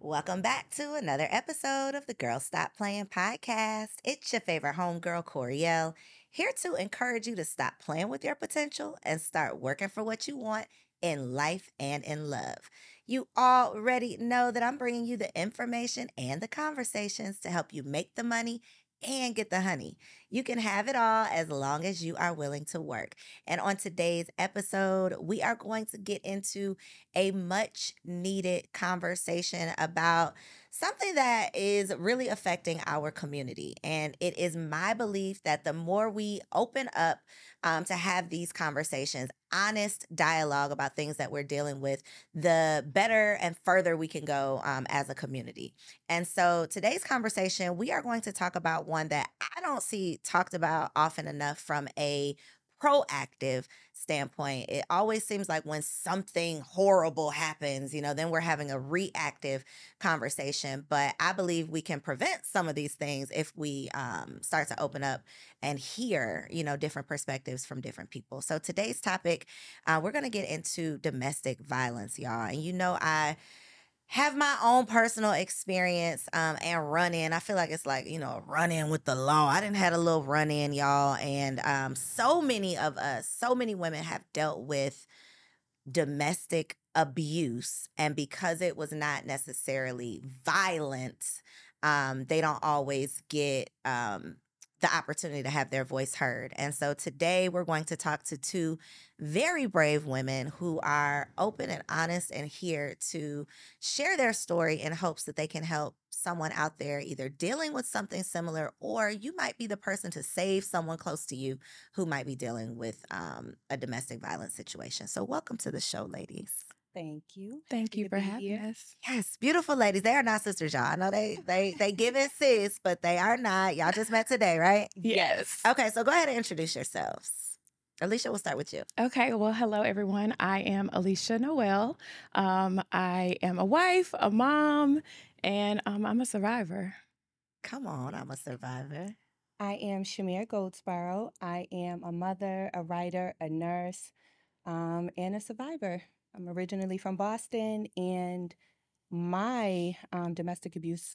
Welcome back to another episode of the Girl Stop Playing podcast. It's your favorite homegirl, Coriel, here to encourage you to stop playing with your potential and start working for what you want in life and in love. You already know that I'm bringing you the information and the conversations to help you make the money and get the honey. You can have it all as long as you are willing to work. And on today's episode, we are going to get into a much needed conversation about something that is really affecting our community. And it is my belief that the more we open up to have these conversations, honest dialogue about things that we're dealing with, the better and further we can go as a community. And so today's conversation, we are going to talk about one that I don't see talked about often enough from a proactive standpoint. It always seems like when something horrible happens, then we're having a reactive conversation. But I believe we can prevent some of these things if we start to open up and hear, different perspectives from different people. So today's topic, we're going to get into domestic violence, y'all. And I have my own personal experience and run in. I feel like it's like, a run in with the law. I didn't had a little run in, y'all. And so many of us, so many women have dealt with domestic abuse. And because it was not necessarily violent, they don't always get the opportunity to have their voice heard. And so today we're going to talk to two very brave women who are open and honest and here to share their story in hopes that they can help someone out there either dealing with something similar, or you might be the person to save someone close to you who might be dealing with a domestic violence situation. So welcome to the show, ladies. Thank you. Thank you for having us. Yes, beautiful ladies. They are not sisters, y'all. I know they give it sis, but they are not. Y'all just met today, right? Yes. Okay, so go ahead and introduce yourselves. Alicia, we'll start with you. Okay, well, hello, everyone. I am Alicia Noel. I am a wife, a mom, and I'm a survivor. Come on, I'm a survivor. I am Shamir Goldsboro. I am a mother, a writer, a nurse, and a survivor. I'm originally from Boston, and my domestic abuse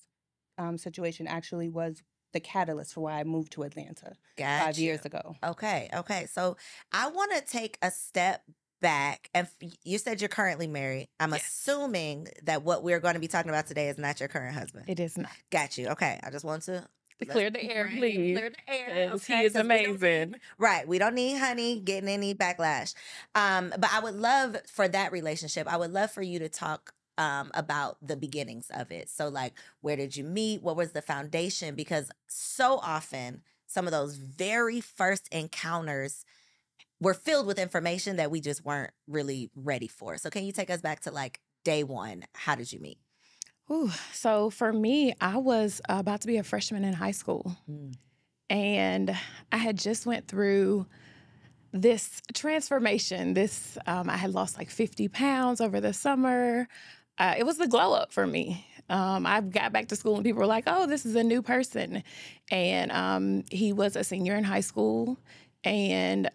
situation actually was the catalyst for why I moved to Atlanta 5 years ago. Okay. So I want to take a step back. And you said you're currently married. I'm assuming that what we're going to be talking about today is not your current husband. It is not. Got you. Okay. I just want to clear the air, please. Clear the air. Okay, he is amazing. Right. We don't need honey getting any backlash. But I would love for that relationship, I would love for you to talk about the beginnings of it. So like, where did you meet? What was the foundation? Because so often some of those very first encounters were filled with information that we just weren't really ready for. So can you take us back to like day one? How did you meet? Ooh, so for me, I was about to be a freshman in high school. And I had just went through this transformation. I had lost like 50 pounds over the summer. It was the glow up for me. I got back to school and people were like, oh, this is a new person. And he was a senior in high school. And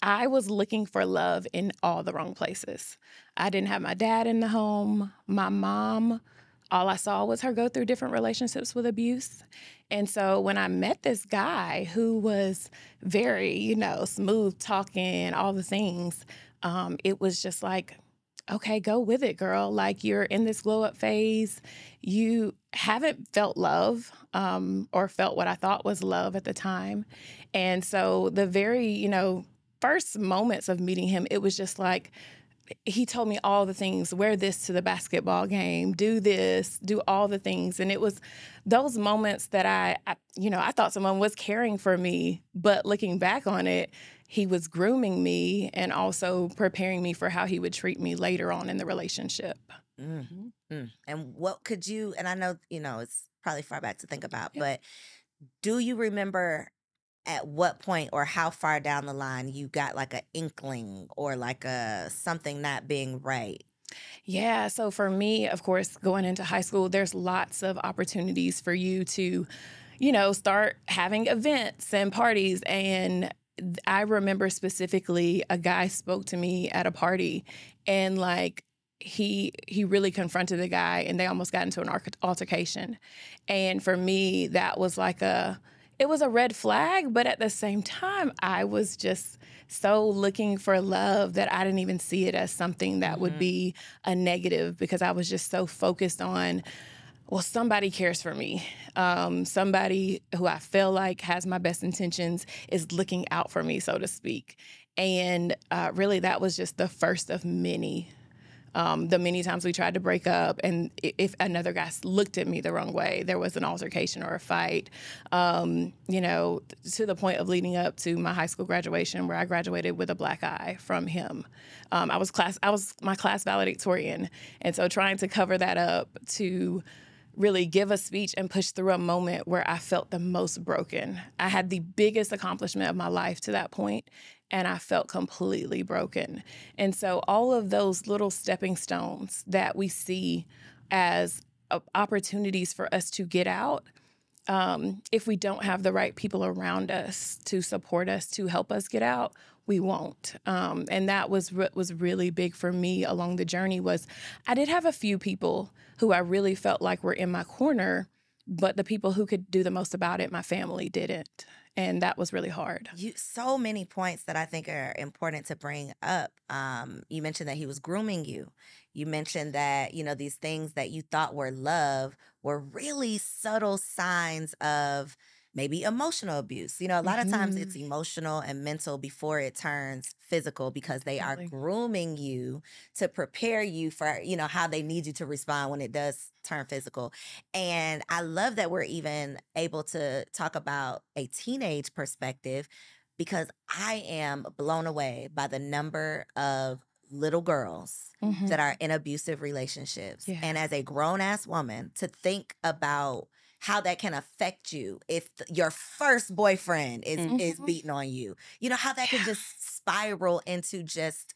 I was looking for love in all the wrong places. I didn't have my dad in the home. My mom, all I saw was her go through different relationships with abuse. And so when I met this guy who was very, smooth talking, all the things, it was just like, okay, go with it, girl. Like, you're in this glow up phase. You haven't felt love or felt what I thought was love at the time. And so the very, first moments of meeting him, it was just like, he told me all the things, wear this to the basketball game, do this, do all the things. And it was those moments that I thought someone was caring for me, but looking back on it, he was grooming me and also preparing me for how he would treat me later on in the relationship. Mm-hmm. And what could you, and I know, it's probably far back to think about, but do you remember at what point or how far down the line you got like an inkling or like something not being right? Yeah. So for me, of course, going into high school, there's lots of opportunities for you to, start having events and parties. And I remember specifically a guy spoke to me at a party and like, he really confronted the guy, and they almost got into an altercation. And for me, that was like it was a red flag, but at the same time, I was just so looking for love that I didn't even see it as something that would be a negative, because I was just so focused on, well, somebody cares for me. Somebody who I feel like has my best intentions is looking out for me, so to speak. And really, that was just the first of many. The many times we tried to break up, and if another guy looked at me the wrong way, there was an altercation or a fight, you know, to the point of leading up to my high school graduation, where I graduated with a black eye from him. I was my class valedictorian, and so trying to cover that up to really give a speech and push through a moment where I felt the most broken. I had the biggest accomplishment of my life to that point, and I felt completely broken. And so all of those little stepping stones that we see as opportunities for us to get out, if we don't have the right people around us to support us, to help us get out, we won't. And that was really big for me along the journey. Was I did have a few people who I really felt like were in my corner, but the people who could do the most about it, my family, didn't. And that was really hard. So many points that I think are important to bring up. You mentioned that he was grooming you. You mentioned that, you know, these things that you thought were love were really subtle signs of maybe emotional abuse. You know, a lot of times it's emotional and mental before it turns physical, because they are grooming you to prepare you for, you know, how they need you to respond when it does turn physical. And I love that we're even able to talk about a teenage perspective, because I am blown away by the number of little girls that are in abusive relationships. Yeah. And as a grown-ass woman, to think about how that can affect you if your first boyfriend is beating on you. You know, how that could just spiral into just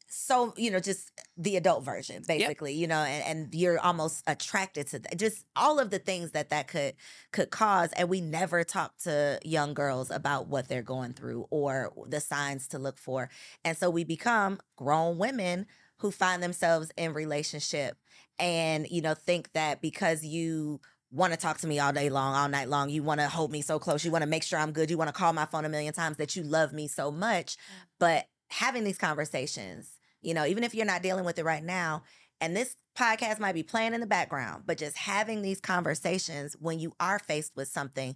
so, you know, just the adult version, basically, you know, and you're almost attracted to that. Just all of the things that could cause. And we never talk to young girls about what they're going through or the signs to look for. And so we become grown women who find themselves in relationship and, you know, think that because you want to talk to me all day long, all night long, you want to hold me so close, you want to make sure I'm good, you want to call my phone a million times, that you love me so much. But having these conversations, you know, even if you're not dealing with it right now, and this podcast might be playing in the background, but just having these conversations when you are faced with something,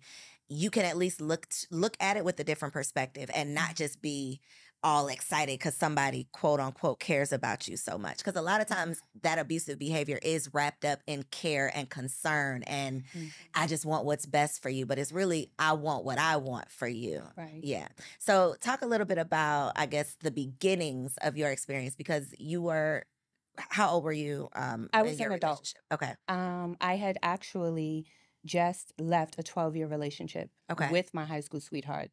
you can at least look at it with a different perspective and not just be all excited because somebody, quote unquote, cares about you so much. Because a lot of times that abusive behavior is wrapped up in care and concern and I just want what's best for you. But it's really, I want what I want for you. Right. Yeah. So talk a little bit about, I guess, the beginnings of your experience, because you were, how old were you? I was an adult. Okay. I had actually just left a 12-year relationship with my high school sweetheart,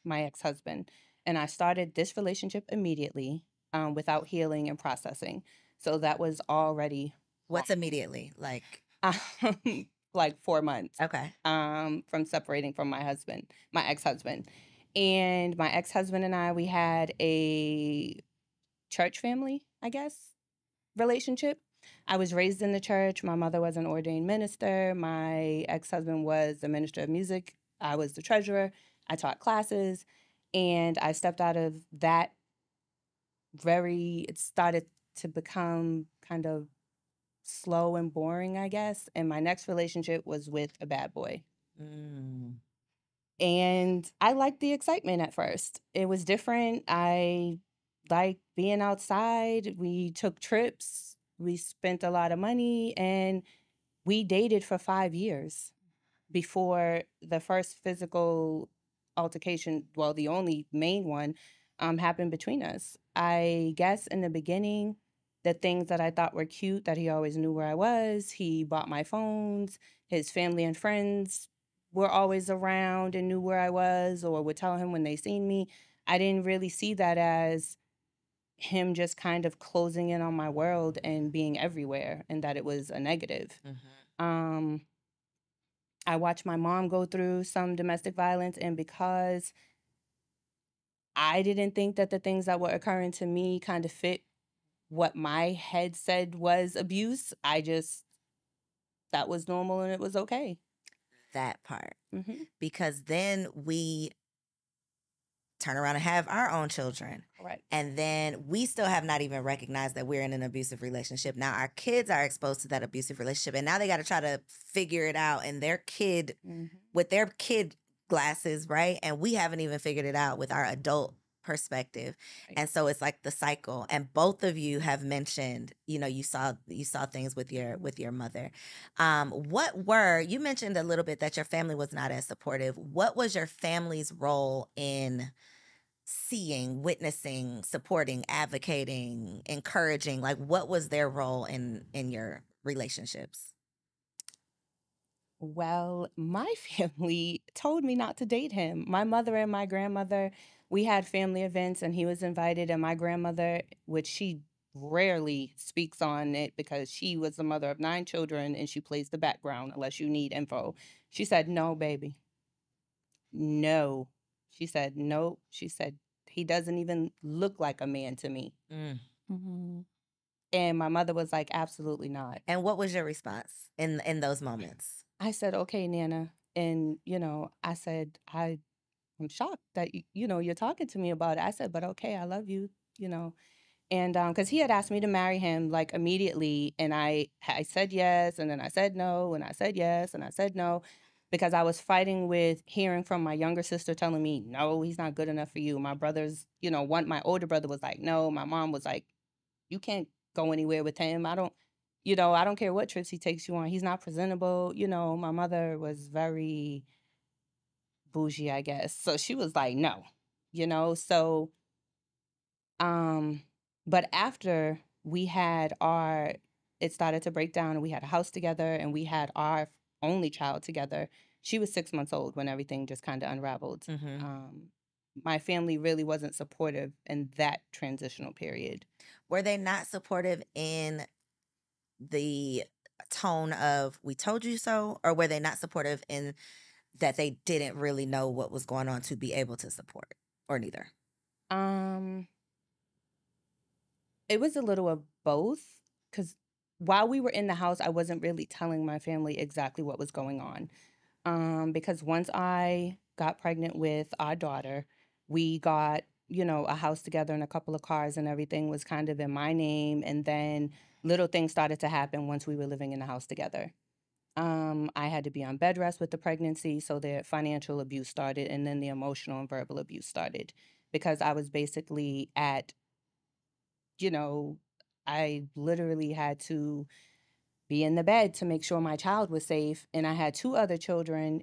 my ex-husband. And I started this relationship immediately without healing and processing. So that was already... What's immediately? Like 4 months. Okay. From separating from my ex-husband. And my ex-husband and I, we had a church family, I guess, relationship. I was raised in the church. My mother was an ordained minister. My ex-husband was the minister of music. I was the treasurer. I taught classes. And I stepped out of that it started to become kind of slow and boring, I guess. And my next relationship was with a bad boy. And I liked the excitement at first. It was different. I liked being outside. We took trips. We spent a lot of money. And we dated for 5 years before the first physical altercation, well, the only main one, happened between us. I guess in the beginning, the things that I thought were cute, that he always knew where I was, he bought my phones, his family and friends were always around and knew where I was or would tell him when they seen me. I didn't really see that as him just kind of closing in on my world and being everywhere, and that it was a negative. I watched my mom go through some domestic violence, and because I didn't think that the things that were occurring to me kind of fit what my head said was abuse. That was normal and it was okay. That part. Mm-hmm. Because then we turn around and have our own children. Right. And then we still have not even recognized that we're in an abusive relationship. Now our kids are exposed to that abusive relationship, and now they got to try to figure it out in their kid with their kid glasses, right? And we haven't even figured it out with our adult perspective. Right. And so it's like the cycle. And both of you have mentioned, you saw things with your mother. You mentioned a little bit that your family was not as supportive. What was your family's role in seeing, witnessing, supporting, advocating, encouraging? Like, what was their role in your relationships? Well, my family told me not to date him. My mother and my grandmother, we had family events and he was invited, and my grandmother, which she rarely speaks on it because she was the mother of 9 children and she plays the background unless you need info. She said, "No, baby. No." She said, "No." She said, "He doesn't even look like a man to me." Mm-hmm. And my mother was like, "Absolutely not." And what was your response in those moments? I said, "Okay, Nana." And, I said, I'm shocked that, you're talking to me about it. I said, "But okay, I love you, you know." And because he had asked me to marry him like immediately, and I said yes, and then I said no, and I said yes, and I said no, because I was fighting with hearing from my younger sister telling me, "No, he's not good enough for you." My brothers, my older brother was like, "No." My mom was like, "You can't go anywhere with him. I don't care what trips he takes you on. He's not presentable." My mother was very bougie, I guess. So she was like, "No." So but after it started to break down and we had a house together and we had our only child together. She was 6 months old when everything just kind of unraveled. My family really wasn't supportive in that transitional period. Were they not supportive in the tone of "we told you so," or were they not supportive in that they didn't really know what was going on to be able to support, or neither? It was a little of both, because while we were in the house, I wasn't really telling my family exactly what was going on. Because once I got pregnant with our daughter, we got, a house together and a couple of cars, and everything was kind of in my name. And then little things started to happen once we were living in the house together. I had to be on bed rest with the pregnancy, so the financial abuse started, and then the emotional and verbal abuse started because I was basically you know, I literally had to be in the bed to make sure my child was safe. And I had 2 other children,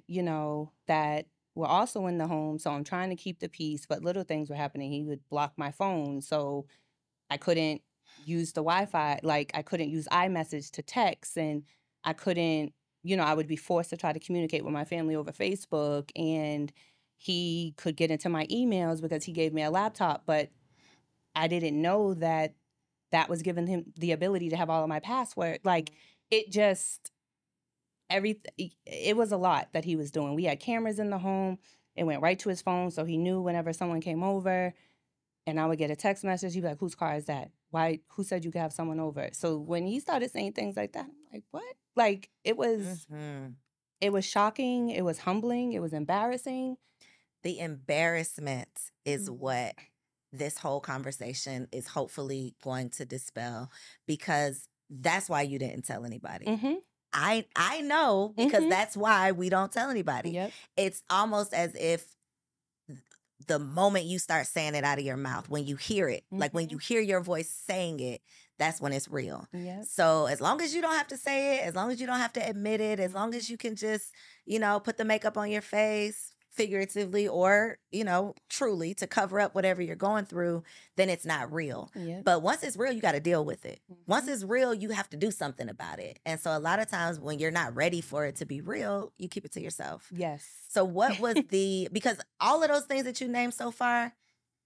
that were also in the home. So I'm trying to keep the peace, but little things were happening. He would block my phone. So I couldn't use the Wi-Fi. Like, I couldn't use iMessage to text. And I couldn't, I would be forced to try to communicate with my family over Facebook. And he could get into my emails because he gave me a laptop. But I didn't know that was giving him the ability to have all of my passwords. Like, it just, it was a lot that he was doing. We had cameras in the home. It went right to his phone, so he knew whenever someone came over and I would get a text message, he'd be like, "Whose car is that? Why, who said you could have someone over?" So when he started saying things like that, I'm like, what? Like, it was shocking. It was humbling. It was embarrassing. The embarrassment is what this whole conversation is hopefully going to dispel, because that's why you didn't tell anybody. I know, because that's why we don't tell anybody. Yep. It's almost as if the moment you start saying it out of your mouth, when you hear it, like when you hear your voice saying it, that's when it's real. Yep. So as long as you don't have to say it, as long as you don't have to admit it, as long as you can just, put the makeup on your face, figuratively or, truly, to cover up whatever you're going through, then it's not real. Yep. But once it's real, you got to deal with it. Once it's real, you have to do something about it. And so a lot of times when you're not ready for it to be real, you keep it to yourself. Yes. So what was because all of those things that you named so far,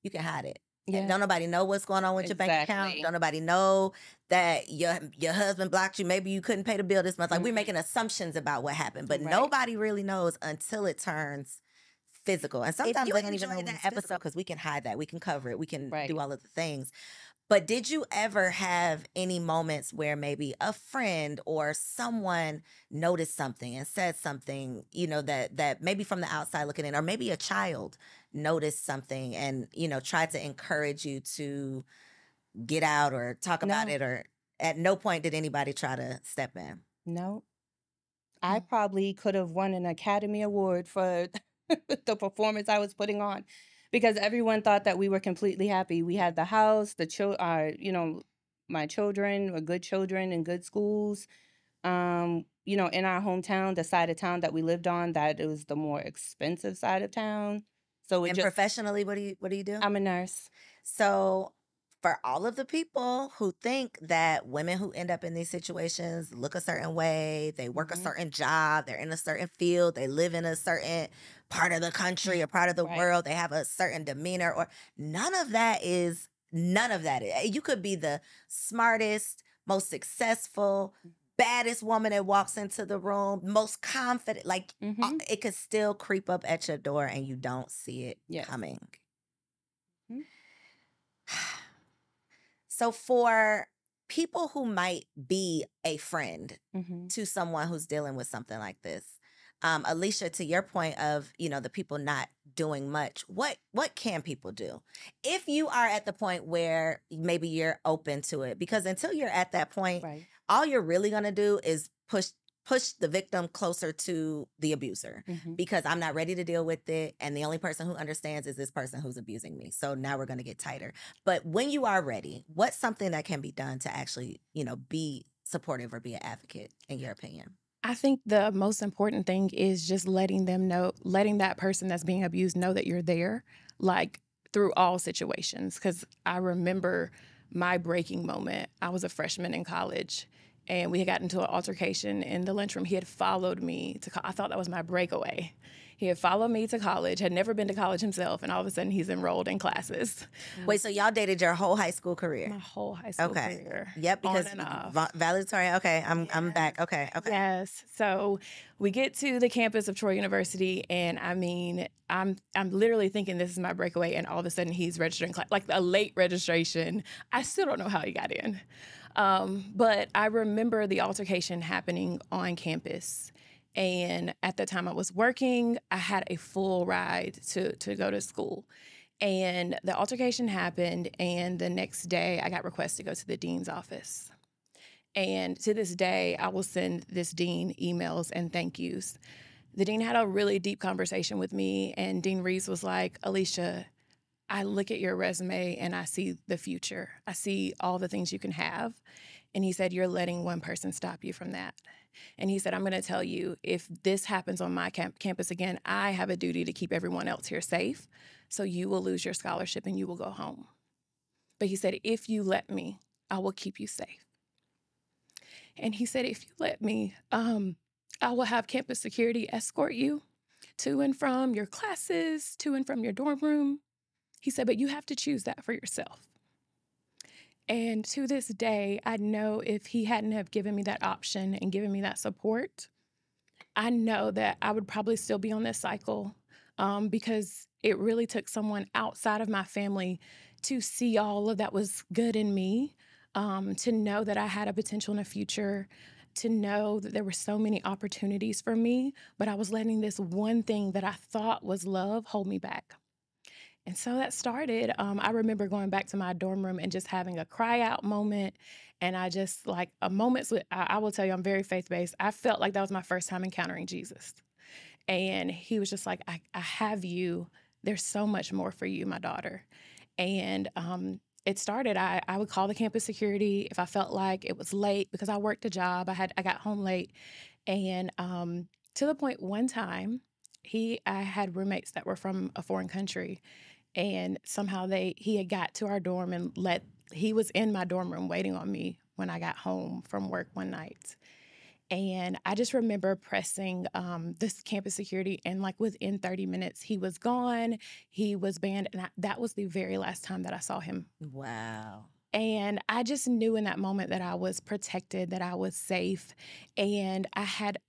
you can hide it. Yeah. Don't nobody know what's going on with your bank account. Don't nobody know that your husband blocked you. Maybe you couldn't pay the bill this month. Like, we're making assumptions about what happened, but nobody really knows until it turns physical. And sometimes they don't even know that episode, because we can hide that. We can cover it. We can do all of the things. But did you ever have any moments where maybe a friend or someone noticed something and said something, that maybe from the outside looking in, or maybe a child noticed something and, tried to encourage you to get out or talk about No, it, or at no point did anybody try to step in? no. I Mm. probably could have won an Academy Award for the performance I was putting on because everyone thought that we were completely happy. We had the house, my children were good children in good schools. In our hometown, the side of town that we lived on, that it was the more expensive side of town. So it And just, professionally, what do you do? I'm a nurse. So, for all of the people who think that women who end up in these situations look a certain way, they work a Hmm. certain job, they're in a certain field, they live in a certain part of the country or part of the Right. world, they have a certain demeanor, or none of that is. You could be the smartest, most successful, baddest woman that walks into the room, most confident, like Hmm. it could still creep up at your door and you don't see it Yes. coming. Mhm. So, for people who might be a friend Mhm. to someone who's dealing with something like this, Alicia, to your point of the people not doing much, what can people do if you are at the point where maybe you're open to it? Because until you're at that point, Right. all you're really gonna do is push the victim closer to the abuser, Mhm. because I'm not ready to deal with it, and the only person who understands is this person who's abusing me. So now we're gonna get tighter. But when you are ready, what's something that can be done to actually, be supportive or be an advocate, in your opinion? I think the most important thing is just letting them know, letting that person that's being abused know that you're there, like through all situations. Because I remember my breaking moment. I was a freshman in college and we had gotten into an altercation in the lunchroom. He had followed me I thought that was my breakaway. He had followed me to college, had never been to college himself, and all of a sudden he's enrolled in classes. Wait, so y'all dated your whole high school career? My whole high school Okay. career. Yep, On because and off. valedictorian. Okay, I'm back. Yes. Okay. Yes. So we get to the campus of Troy University, and I mean, I'm literally thinking this is my breakaway, and all of a sudden he's registering like a late registration. I still don't know how he got in, but I remember the altercation happening on campus. And at the time I was working, I had a full ride to go to school. And the altercation happened, and the next day I got requested to go to the dean's office. And to this day, I will send this dean emails and thank yous. The dean had a really deep conversation with me, and Dean Reeves was like, Alicia, I look at your resume and I see the future. I see all the things you can have. And he said, you're letting one person stop you from that. And he said, I'm going to tell you, if this happens on my campus again, I have a duty to keep everyone else here safe. So you will lose your scholarship and you will go home. But he said, if you let me, I will keep you safe. And he said, if you let me, I will have campus security escort you to and from your classes, to and from your dorm room. He said, but you have to choose that for yourself. And to this day, I know if he hadn't have given me that option and given me that support, I know that I would probably still be on this cycle, because it really took someone outside of my family to see all of that was good in me, to know that I had a potential in the future, to know that there were so many opportunities for me, but I was letting this one thing that I thought was love hold me back. And so that started. I remember going back to my dorm room and just having a cry out moment. And I just like a moments with, I will tell you, I'm very faith based. I felt like that was my first time encountering Jesus. And he was just like, I have you. There's so much more for you, my daughter. And it started, I would call the campus security if I felt like it was late because I worked a job. I got home late. And to the point one time, I had roommates that were from a foreign country, and somehow he had got to our dorm and he was in my dorm room waiting on me when I got home from work one night. And I just remember pressing this campus security, and like within 30 minutes, he was gone. He was banned, and that was the very last time that I saw him. Wow. And I just knew in that moment that I was protected, that I was safe, and I had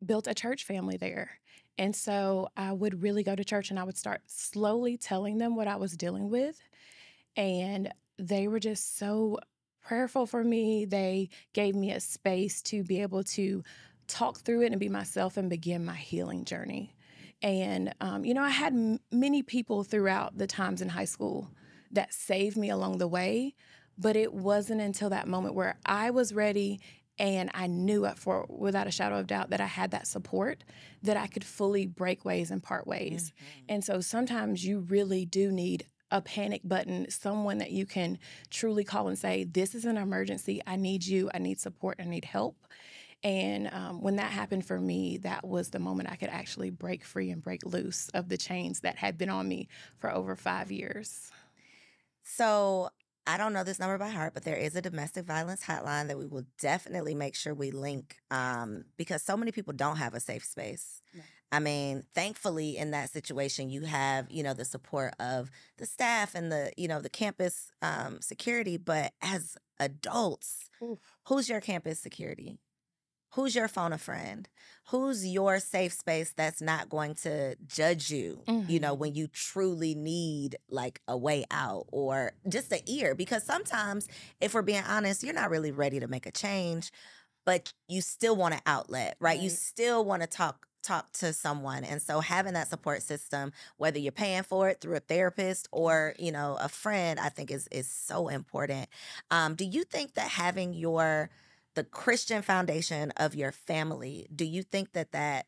built a church family there. And so I would really go to church and I would start slowly telling them what I was dealing with. And they were just so prayerful for me. They gave me a space to be able to talk through it and be myself and begin my healing journey. And, I had many people throughout the times in high school that saved me along the way, but it wasn't until that moment where I was ready and I knew it for without a shadow of doubt that I had that support that I could fully break ways and part ways. And so sometimes you really do need a panic button, someone that you can truly call and say, this is an emergency. I need you. I need support. I need help. And when that happened for me, that was the moment I could actually break free and break loose of the chains that had been on me for over 5 years. So I don't know this number by heart, but there is a domestic violence hotline that we will definitely make sure we link because so many people don't have a safe space. Right. I mean, thankfully in that situation, you have, the support of the staff and the campus security. But as adults, who's your campus security? Who's your phone a friend? Who's your safe space that's not going to judge you, when you truly need like a way out or just an ear? Because sometimes, if we're being honest, you're not really ready to make a change, but you still want an outlet, right? You still want to talk to someone. And so having that support system, whether you're paying for it through a therapist or, a friend, I think is so important. Do you think that having the Christian foundation of your family, do you think that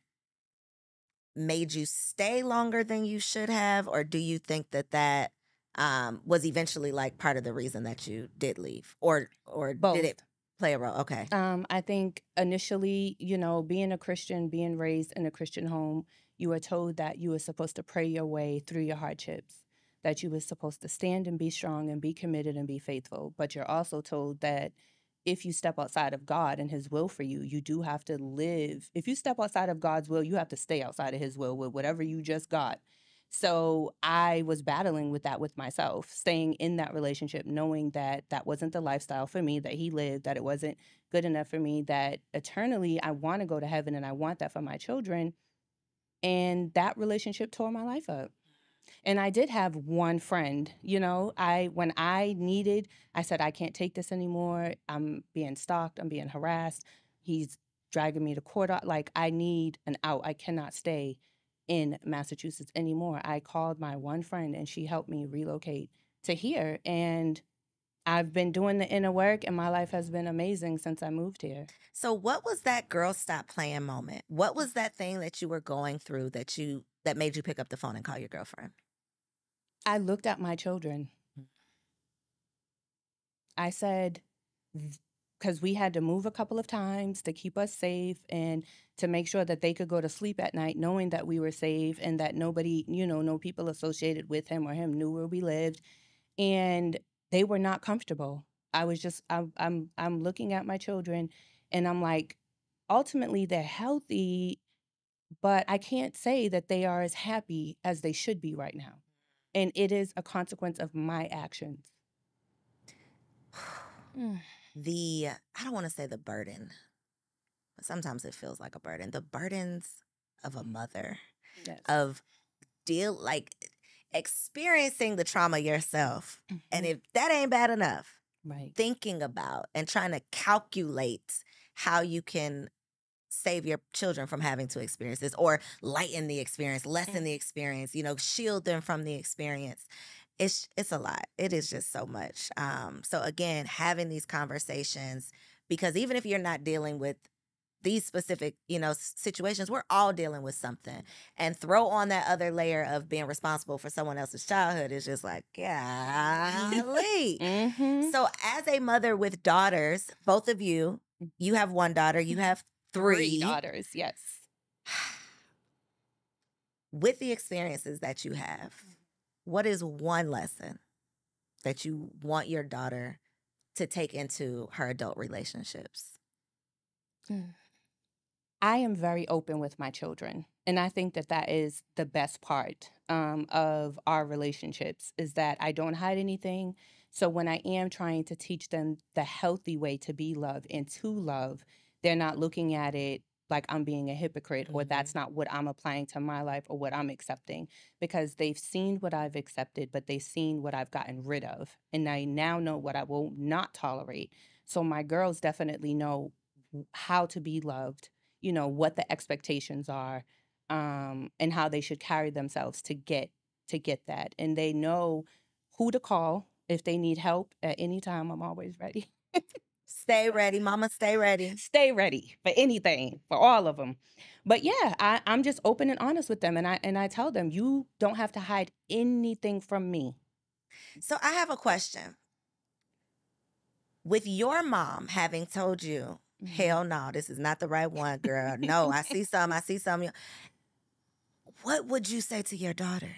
made you stay longer than you should have? Or do you think that was eventually like part of the reason that you did leave? Or Both. did it play a role? Okay. I think initially, being a Christian, being raised in a Christian home, you were told that you were supposed to pray your way through your hardships, that you were supposed to stand and be strong and be committed and be faithful. But you're also told that if you step outside of God and his will for you, you do have to live. If you step outside of God's will, you have to stay outside of his will with whatever you just got. So I was battling with that with myself, staying in that relationship, knowing that that wasn't the lifestyle for me that he lived, that it wasn't good enough for me, that eternally I want to go to heaven and I want that for my children. And that relationship tore my life up. And I did have one friend, when I said, I can't take this anymore. I'm being stalked. I'm being harassed. He's dragging me to court. Like, I need an out. I cannot stay in Massachusetts anymore. I called my one friend and she helped me relocate to here. And I've been doing the inner work and my life has been amazing since I moved here. So what was that girl stop playing moment? What was that thing that you were going through that made you pick up the phone and call your girlfriend? I looked at my children. I said, because we had to move a couple of times to keep us safe and to make sure that they could go to sleep at night knowing that we were safe and that nobody, no people associated with him or him knew where we lived. And they were not comfortable. I was just, I'm looking at my children and I'm like, ultimately they're healthy, but I can't say that they are as happy as they should be right now. And it is a consequence of my actions. I don't want to say the burden, but sometimes it feels like a burden. The burdens of a mother, Yes. of experiencing the trauma yourself. And if that ain't bad enough, Right. thinking about and trying to calculate how you can save your children from having to experience this or lighten the experience, lessen the experience, shield them from the experience. It's a lot. It is just so much. So again, having these conversations, because even if you're not dealing with these specific, situations, we're all dealing with something. And throw on that other layer of being responsible for someone else's childhood is just like, golly. So as a mother with daughters, both of you have one daughter, you have three daughters, yes. With the experiences that you have, what is one lesson that you want your daughter to take into her adult relationships? I am very open with my children. And I think that that is the best part of our relationships is that I don't hide anything. So when I am trying to teach them the healthy way to be loved and to love, they're not looking at it like I'm being a hypocrite or Mm-hmm. that's not what I'm applying to my life or what I'm accepting, because they've seen what I've accepted, but they've seen what I've gotten rid of. And I now know what I will not tolerate. So my girls definitely know how to be loved, you know, what the expectations are, and how they should carry themselves to get that. And they know who to call if they need help at any time. I'm always ready. Stay ready, mama, stay ready. Stay ready for anything, for all of them. But yeah, I'm just open and honest with them, and I tell them, you don't have to hide anything from me. So I have a question. With your mom having told you, hell no, this is not the right one, girl. No, I see some. What would you say to your daughter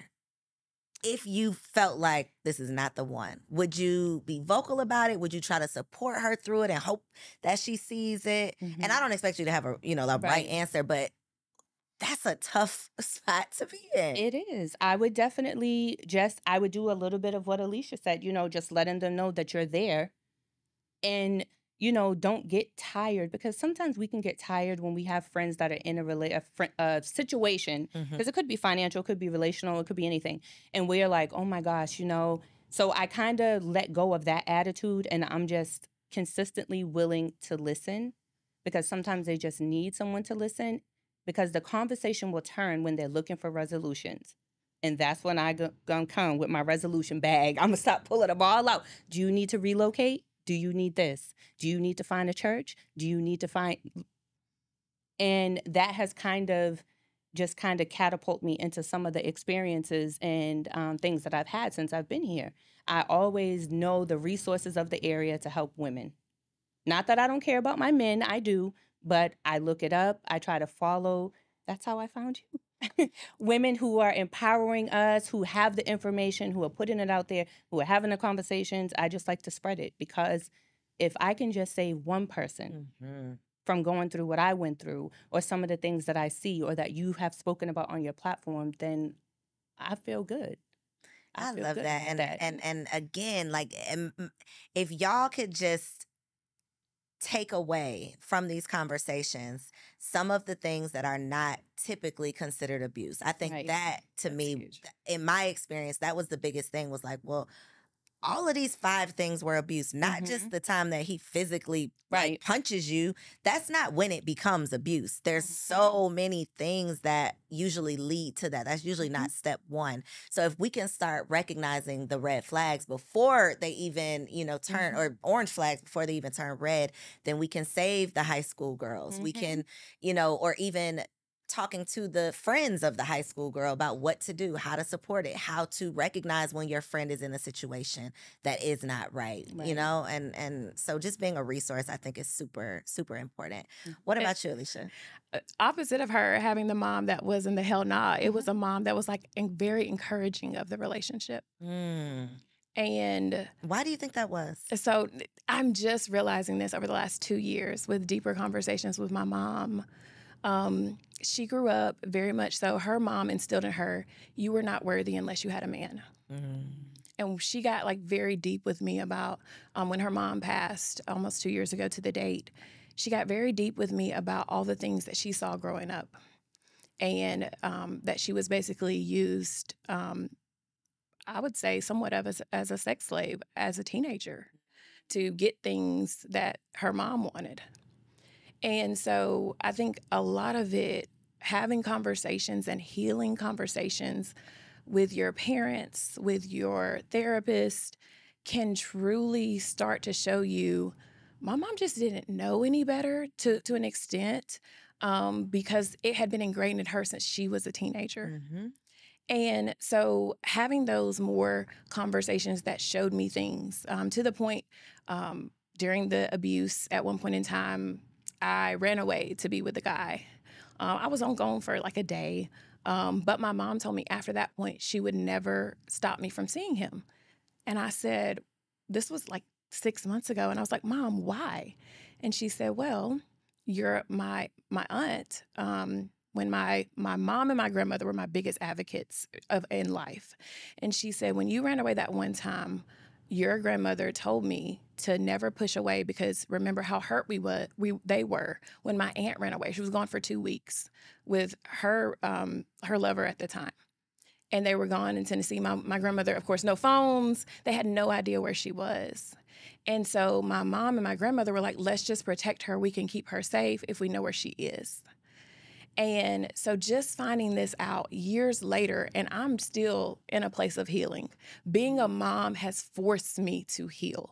if you felt like this is not the one? Would you be vocal about it? Would you try to support her through it and hope that she sees it? And I don't expect you to have a right answer, but that's a tough spot to be in. It is. I would definitely I would do a little bit of what Alicia said, you know, just letting them know that you're there. And, you know, don't get tired, because sometimes we can get tired when we have friends that are in a situation, because it could be financial, it could be relational, it could be anything. And we're like, oh my gosh, you know. So I kind of let go of that attitude, and I'm just consistently willing to listen, because sometimes they just need someone to listen, because the conversation will turn when they're looking for resolutions. And that's when gonna come with my resolution bag. I'm gonna stop pulling them all out. Do you need to relocate? Do you need this? Do you need to find a church? Do you need to find... And that has kind of catapulted me into some of the experiences and things that I've had since I've been here. I always know the resources of the area to help women. Not that I don't care about my men, I do, but I look it up. I try to follow. That's how I found you. Women who are empowering us, who have the information, who are putting it out there, who are having the conversations. I just like to spread it, because if I can just save one person from going through what I went through, or some of the things that I see or that you have spoken about on your platform, then I feel good. I love that. And again, like, if y'all could just take away from these conversations some of the things that are not typically considered abuse. I think that, to me, huge. In my experience, that was the biggest thing, was like, well, all of these 5 things were abuse, not just the time that he physically like, punches you. That's not when it becomes abuse. There's so many things that usually lead to that. That's usually not step 1. So if we can start recognizing the red flags before they even, turn, or orange flags before they even turn red, then we can save the high school girls. We can, or even talking to the friends of the high school girl about what to do, how to support it, how to recognize when your friend is in a situation that is not right. And so just being a resource, I think, is super, super important. What about you, Alicia? Opposite of her having the mom that was in the hell nah, it was a mom that was like very encouraging of the relationship. And why do you think that was? So I'm just realizing this over the last 2 years with deeper conversations with my mom. She grew up very much so. Her mom instilled in her, you were not worthy unless you had a man. And she got like very deep with me about when her mom passed almost 2 years ago to the date. She got very deep with me about all the things that she saw growing up, and that she was basically used, I would say, somewhat of as a sex slave as a teenager to get things that her mom wanted. And so I think a lot of it, having conversations and healing conversations with your parents, with your therapist, can truly start to show you, my mom just didn't know any better to an extent, because it had been ingrained in her since she was a teenager. And so having those more conversations that showed me things, to the point, during the abuse, at one point in time, I ran away to be with a guy. I was on gone for like a day, but my mom told me after that point she would never stop me from seeing him. And I said, this was like 6 months ago, and I was like, Mom, why? And she said, well, you're my aunt. When my mom and my grandmother were my biggest advocates in life. And she said, when you ran away that one time, your grandmother told me to never push away, because remember how hurt they were when my aunt ran away. She was gone for 2 weeks with her lover at the time. And they were gone in Tennessee. My grandmother, of course, no phones. They had no idea where she was. And so my mom and my grandmother were like, let's just protect her. We can keep her safe if we know where she is. And so just finding this out years later, and I'm still in a place of healing. Being a mom has forced me to heal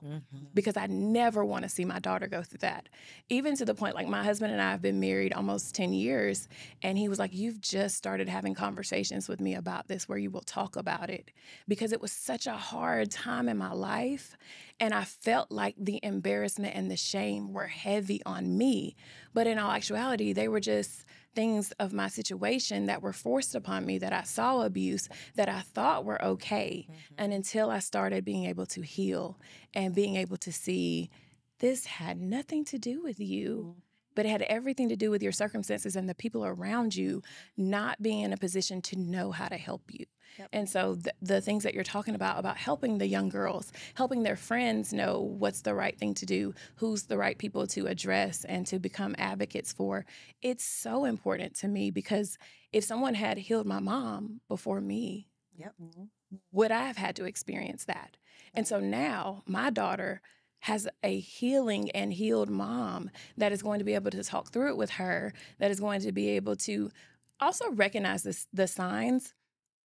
because I never want to see my daughter go through that. Even to the point, like, my husband and I have been married almost 10 years, and he was like, you've just started having conversations with me about this where you will talk about it, because it was such a hard time in my life. And I felt like the embarrassment and the shame were heavy on me. But in all actuality, they were just things of my situation that were forced upon me, that I saw abuse, that I thought were okay. And until I started being able to heal and being able to see this had nothing to do with you, but it had everything to do with your circumstances and the people around you not being in a position to know how to help you. Yep. And so the things that you're talking about helping the young girls, helping their friends know what's the right thing to do, who's the right people to address and to become advocates for, it's so important to me, because if someone had healed my mom before me, would I have had to experience that? And so now my daughter has a healing and healed mom that is going to be able to talk through it with her, that is going to be able to also recognize the signs,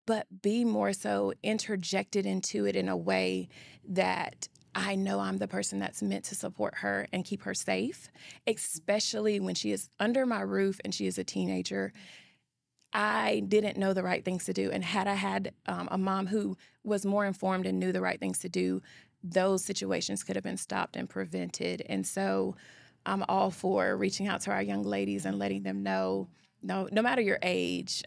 but be more so interjected into it in a way that I know I'm the person that's meant to support her and keep her safe, especially when she is under my roof and she is a teenager. I didn't know the right things to do. And had I had a mom who was more informed and knew the right things to do, those situations could have been stopped and prevented. And so I'm all for reaching out to our young ladies and letting them know, no matter your age,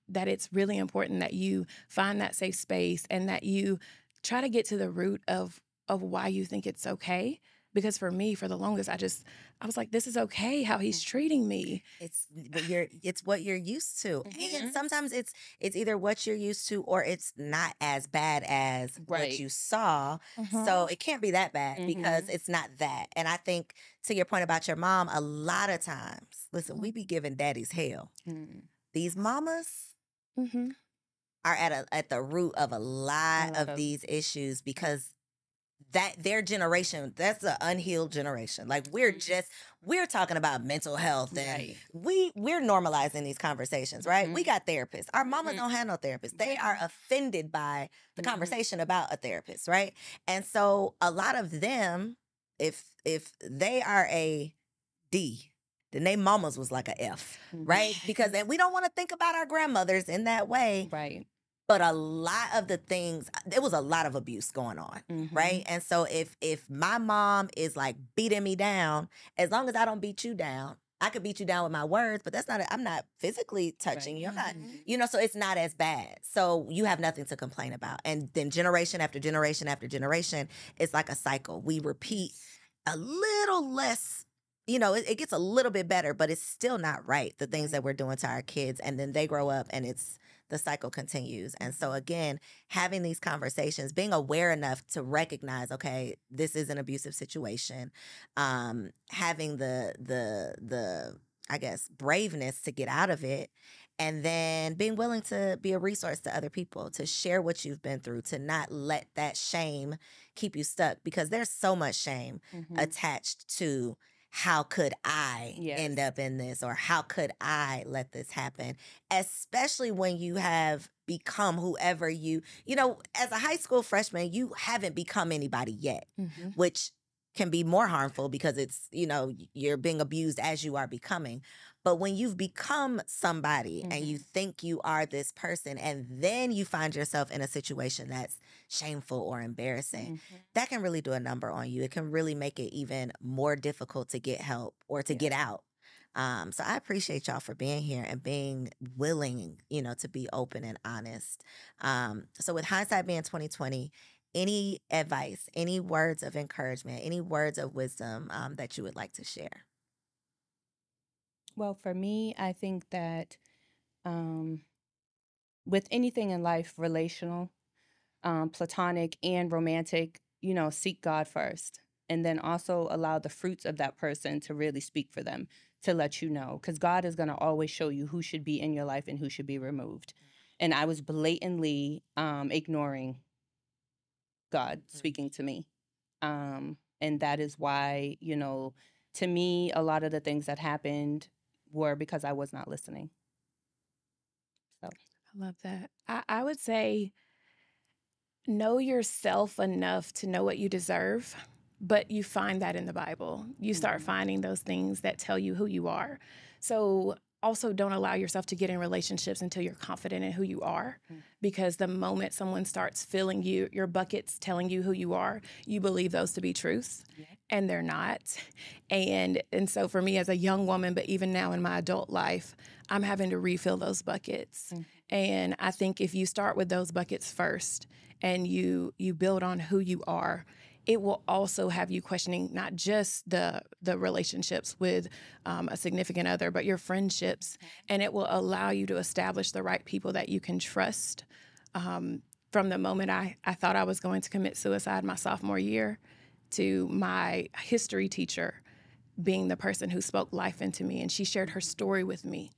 that it's really important that you find that safe space and that you try to get to the root of why you think it's okay. Because for me, for the longest, I was like, this is okay how he's treating me. It's what you're used to. And sometimes it's either what you're used to or it's not as bad as what you saw. So it can't be that bad because it's not that. And I think, to your point about your mom, a lot of times, listen, we be giving daddies hell. These mamas are at the root of a lot of these issues, because that their generation, that's an unhealed generation. Like, we're talking about mental health, and we're normalizing these conversations, right? We got therapists. Our mamas don't have no therapists. They are offended by the conversation about a therapist, right? And so a lot of them, if they are a D, then they mamas was like a F, right? Because then we don't want to think about our grandmothers in that way. Right. But a lot of the things, there was a lot of abuse going on, right? And so if my mom is like beating me down, as long as I don't beat you down, I could beat you down with my words, but I'm not physically touching you. I'm not, so it's not as bad. So you have nothing to complain about. And then generation after generation after generation, it's like a cycle. We repeat a little less. It gets a little bit better, but it's still not right, the things that we're doing to our kids. And then they grow up and the cycle continues. And so again, having these conversations, being aware enough to recognize, okay, this is an abusive situation, having the I guess braveness to get out of it, and then being willing to be a resource to other people, to share what you've been through, to not let that shame keep you stuck, because there's so much shame attached to, how could I end up in this, or how could I let this happen? Especially when you have become whoever as a high school freshman, you haven't become anybody yet, which can be more harmful because it's, you're being abused as you are becoming. But when you've become somebody and you think you are this person, and then you find yourself in a situation that's shameful or embarrassing, that can really do a number on you. It can really make it even more difficult to get help or to get out. So I appreciate y'all for being here and being willing, to be open and honest. So with hindsight being 2020, any advice, any words of encouragement, any words of wisdom that you would like to share? Well, for me, I think that with anything in life relational, platonic and romantic, seek God first. And then also allow the fruits of that person to really speak for them, to let you know. Because God is going to always show you who should be in your life and who should be removed. And I was blatantly ignoring God speaking to me. And that is why, to me, a lot of the things that happened were because I was not listening. So I love that. I would say know yourself enough to know what you deserve, but you find that in the Bible. You start finding those things that tell you who you are. So also don't allow yourself to get in relationships until you're confident in who you are, because the moment someone starts filling you, your buckets telling you who you are, you believe those to be truths, and they're not. And so for me as a young woman, but even now in my adult life, I'm having to refill those buckets. And I think if you start with those buckets first and you build on who you are, it will also have you questioning not just the relationships with a significant other, but your friendships. And it will allow you to establish the right people that you can trust. From the moment I thought I was going to commit suicide my sophomore year, to my history teacher being the person who spoke life into me. And she shared her story with me.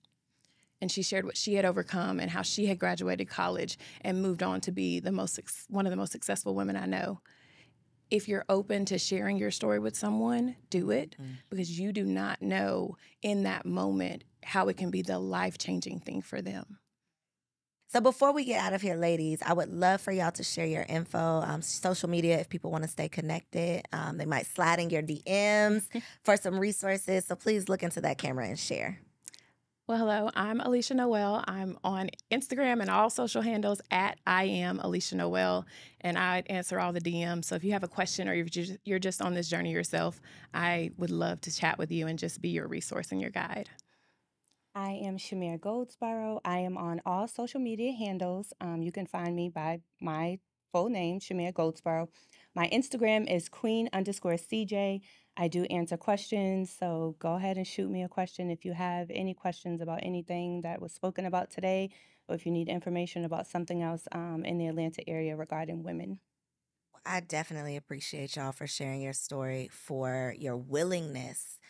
And she shared what she had overcome and how she had graduated college and moved on to be one of the most successful women I know. If you're open to sharing your story with someone, do it, because you do not know in that moment how it can be the life-changing thing for them. So before we get out of here, ladies, I would love for y'all to share your info, social media, if people want to stay connected. They might slide in your DMs for some resources. So please look into that camera and share. Well, hello, I'm Alicia Noel. I'm on Instagram and all social handles at I am Alicia Noel, and I answer all the DMs. So if you have a question or you're just on this journey yourself, I would love to chat with you and just be your resource and your guide. I am Shamir Goldsboro. I am on all social media handles. You can find me by my full name, Shamir Goldsboro. My Instagram is queen_CJ. I do answer questions, so go ahead and shoot me a question if you have any questions about anything that was spoken about today, or if you need information about something else in the Atlanta area regarding women. I definitely appreciate y'all for sharing your story, for your willingness.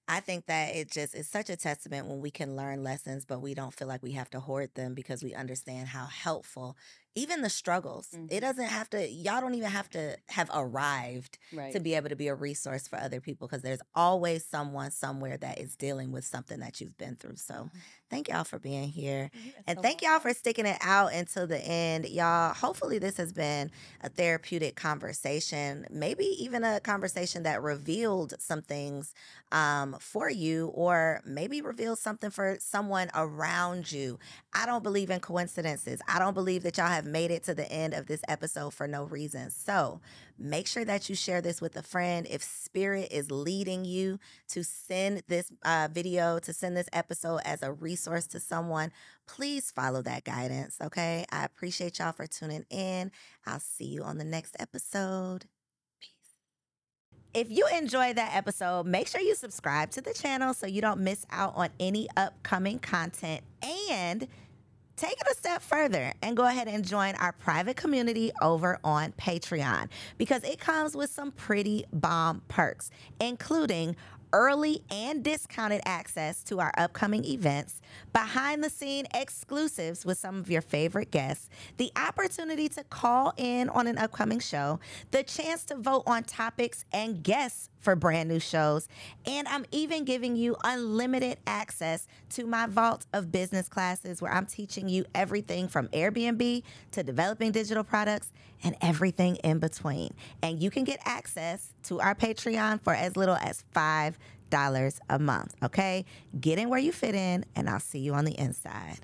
I think that it's such a testament when we can learn lessons, but we don't feel like we have to hoard them because we understand how helpful, even the struggles. It doesn't have to, y'all don't even have to have arrived to be able to be a resource for other people, because there's always someone somewhere that is dealing with something that you've been through. So thank y'all for being here. And thank y'all for sticking it out until the end. Y'all, hopefully this has been a therapeutic conversation, maybe even a conversation that revealed some things for you, or maybe revealed something for someone around you. I don't believe in coincidences. I don't believe that y'all have made it to the end of this episode for no reason. So make sure that you share this with a friend. If Spirit is leading you to send this video, to send this episode as a resource to someone, please follow that guidance, okay? I appreciate y'all for tuning in. I'll see you on the next episode. If you enjoyed that episode, make sure you subscribe to the channel so you don't miss out on any upcoming content, and take it a step further and go ahead and join our private community over on Patreon, because it comes with some pretty bomb perks, including early and discounted access to our upcoming events, behind the scene exclusives with some of your favorite guests, the opportunity to call in on an upcoming show, the chance to vote on topics and guests for brand new shows, and I'm even giving you unlimited access to my vault of business classes, where I'm teaching you everything from Airbnb to developing digital products and everything in between. And you can get access to our Patreon for as little as $5 a month, okay? Get in where you fit in, and I'll see you on the inside.